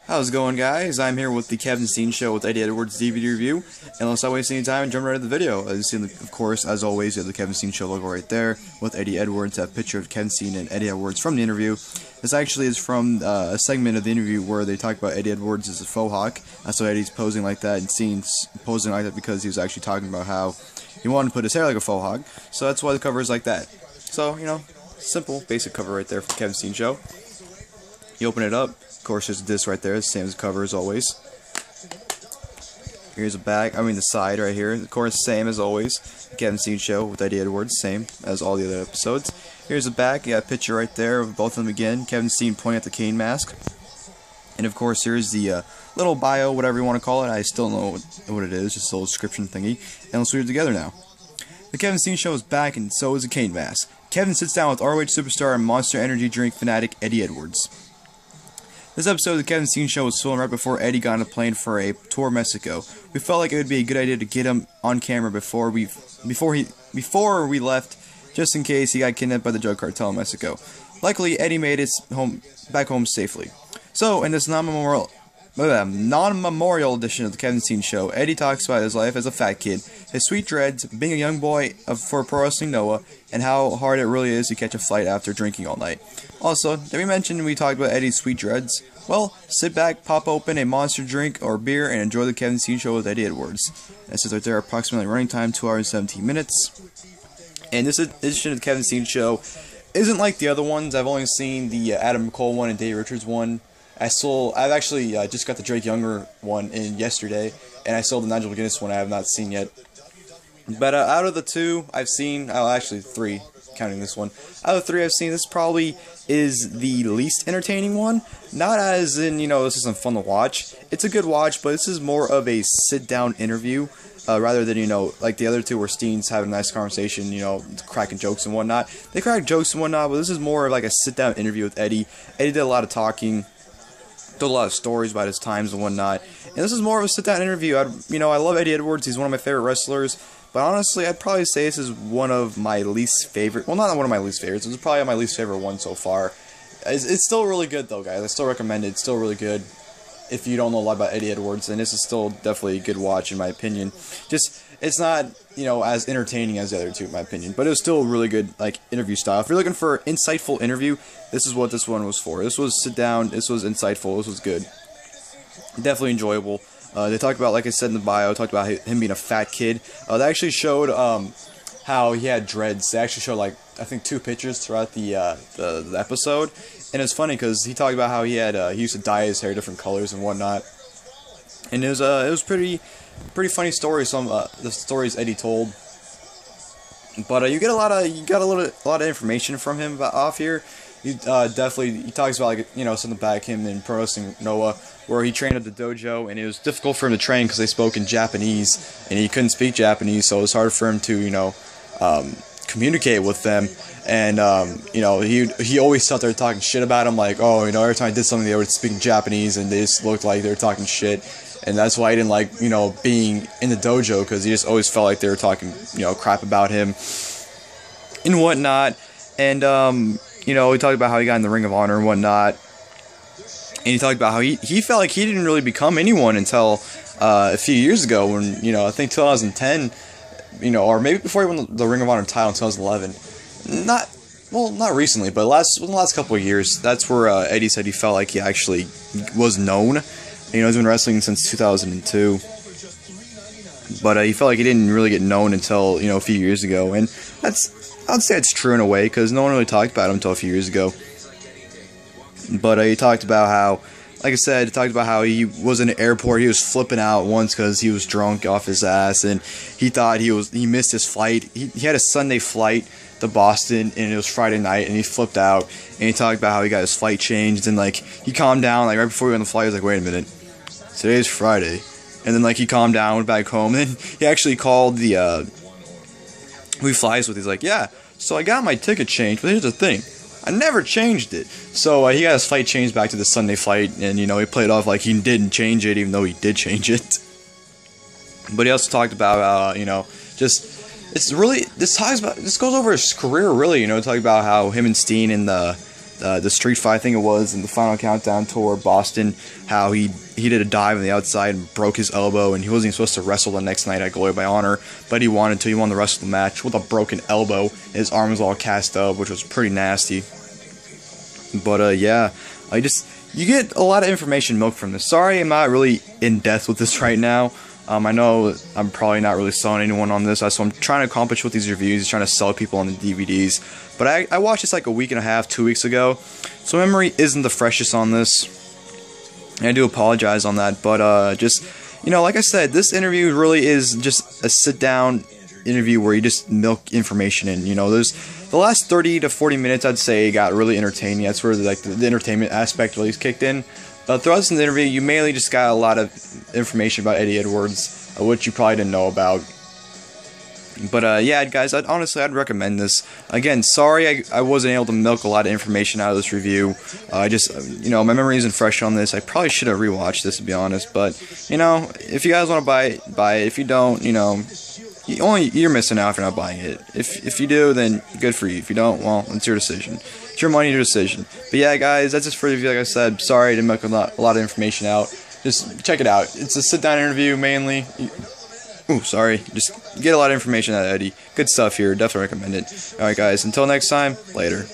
How's it going, guys? I'm here with the Kevin Steen Show with Eddie Edwards DVD review. And let's not waste any time and jump right into the video. As you see, of course, as always, you have the Kevin Steen Show logo right there with Eddie Edwards, that picture of Kevin Steen and Eddie Edwards from the interview. This actually is from a segment of the interview where they talk about Eddie Edwards as a faux hawk. So Eddie's posing like that, and Steen's posing like that because he was actually talking about how he wanted to put his hair like a faux hawk. So that's why the cover is like that. So, you know, simple, basic cover right there for the Kevin Steen Show. You open it up. Of course, there's this right there, same as the cover as always. Here's a back, the side right here. Of course, same as always. Kevin Steen Show with Eddie Edwards, same as all the other episodes. Here's the back, you got a picture right there of both of them again. Kevin Steen pointing at the cane mask. And of course, here's the little bio, whatever you want to call it. I still don't know what it is, just a little description thingy. And let's read it together now. The Kevin Steen Show is back, and so is the cane mask. Kevin sits down with ROH superstar and Monster Energy drink fanatic Eddie Edwards. This episode of the Kevin Steen Show was filmed right before Eddie got on a plane for a tour of Mexico. We felt like it would be a good idea to get him on camera before we left, just in case he got kidnapped by the drug cartel in Mexico. Luckily, Eddie made it back home safely. So, in this non-memorial edition of the Kevin Steen Show, Eddie talks about his life as a fat kid, his sweet dreads, being a young boy for pro wrestling Noah, and how hard it really is to catch a flight after drinking all night. Also, did we mention we talked about Eddie's sweet dreads? Well, sit back, pop open a monster drink or beer, and enjoy the Kevin Steen Show with Eddie Edwards. This is right there, approximately running time 2 hours and 17 minutes. And this edition of the Kevin Steen Show isn't like the other ones. I've only seen the Adam Cole one and Dave Richards one. I've actually just got the Drake Younger one in yesterday, and I sold the Nigel McGuinness one I have not seen yet. But out of the two I've seen, actually three, counting this one, out of the three I've seen, this probably is the least entertaining one. Not as in, this isn't fun to watch. It's a good watch, but this is more of a sit-down interview, rather than, like the other two where Steen's having a nice conversation, cracking jokes and whatnot. They crack jokes and whatnot, but this is more of like a sit-down interview with Eddie. Eddie did a lot of talking, told a lot of stories about his times and whatnot, and this is more of a sit-down interview. I love Eddie Edwards. He's one of my favorite wrestlers, but honestly, I'd probably say this is one of my least favorite. Well, not one of my least favorites. This is probably my least favorite one so far. It's still really good though, guys. I still recommend it. It's still really good. If you don't know a lot about Eddie Edwards, then this is still definitely a good watch in my opinion. Just, it's not, as entertaining as the other two in my opinion, but it was still really good, like, interview style. If you're looking for an insightful interview, this is what this one was for. This was sit down, this was insightful, this was good. Definitely enjoyable. They talked about, like I said in the bio, talked about him being a fat kid. They actually showed how he had dreads. They actually showed, like, I think 2 pictures throughout the episode. And it's funny because he talked about how he used to dye his hair different colors and whatnot. And it was pretty funny story. Some the stories Eddie told. But you get a lot of information from him off here. He talks about, like, something back him in Pro Wrestling Noah, where he trained at the dojo, and it was difficult for him to train because they spoke in Japanese, and he couldn't speak Japanese, so it was hard for him to communicate with them. And he always thought they were talking shit about him, like, oh, every time I did something they were speaking Japanese, and they just looked like they were talking shit. And that's why he didn't like, being in the dojo, because he just always felt like they were talking, crap about him and whatnot. And he talked about how he got in the Ring of Honor and whatnot. And he talked about how he felt like he didn't really become anyone until a few years ago when, I think 2010, or maybe before he won the Ring of Honor title in 2011. Not recently, but within the last couple of years, that's where Eddie said he felt like he actually was known. He's been wrestling since 2002. But he felt like he didn't really get known until, a few years ago. And I'd say it's true in a way, because no one really talked about him until a few years ago. But he talked about how, like I said, he talked about how he was in an airport. He was flipping out once because he was drunk off his ass, and he thought he missed his flight. He had a Sunday flight to Boston, and it was Friday night, and he flipped out. And he talked about how he got his flight changed, and like he calmed down. Like right before he went on the flight, he was like, "Wait a minute, today's Friday." And then like he calmed down, went back home, and then he actually called the who he flies with. He's like, "Yeah, so I got my ticket changed, but here's the thing, I never changed it." So he got his flight changed back to the Sunday flight, and he played off like he didn't change it, even though he did change it. But he also talked about this goes over his career really. Talking about how him and Steen in the the street fight, I think it was, in the Final Countdown tour, Boston, how he did a dive on the outside and broke his elbow, and he wasn't even supposed to wrestle the next night at Glory by Honor, but he wanted to. He won the rest of the match with a broken elbow. His arm was all cast up, which was pretty nasty. But yeah, you get a lot of information milked from this. Sorry, I'm not really in depth with this right now. I know I'm probably not really selling anyone on this, so I'm trying to accomplish with these reviews, trying to sell people on the DVDs. But I watched this like a week and a half, 2 weeks ago, so memory isn't the freshest on this. And I do apologize on that, but just, you know, like I said, this interview really is just a sit-down interview where you just milk information in. You know, there's the last 30 to 40 minutes, I'd say, got really entertaining. That's where like the entertainment aspect really kicked in. But throughout this interview, you mainly just got a lot of information about Eddie Edwards, which you probably didn't know about. But yeah, guys, honestly, I'd recommend this. Again, sorry I wasn't able to milk a lot of information out of this review. You know, my memory isn't fresh on this. I probably should have rewatched this, to be honest. But, you know, if you guys want to buy it. If you don't, you know, you're missing out if you're not buying it. If you do, then good for you. If you don't, well, it's your decision. It's your money, your decision. But yeah, guys, that's just for the review. Like I said, sorry to milk a lot of information out. Just check it out. It's a sit-down interview, mainly. Ooh, sorry. Just get a lot of information out of Eddie. Good stuff here. Definitely recommend it. Alright, guys. Until next time, later.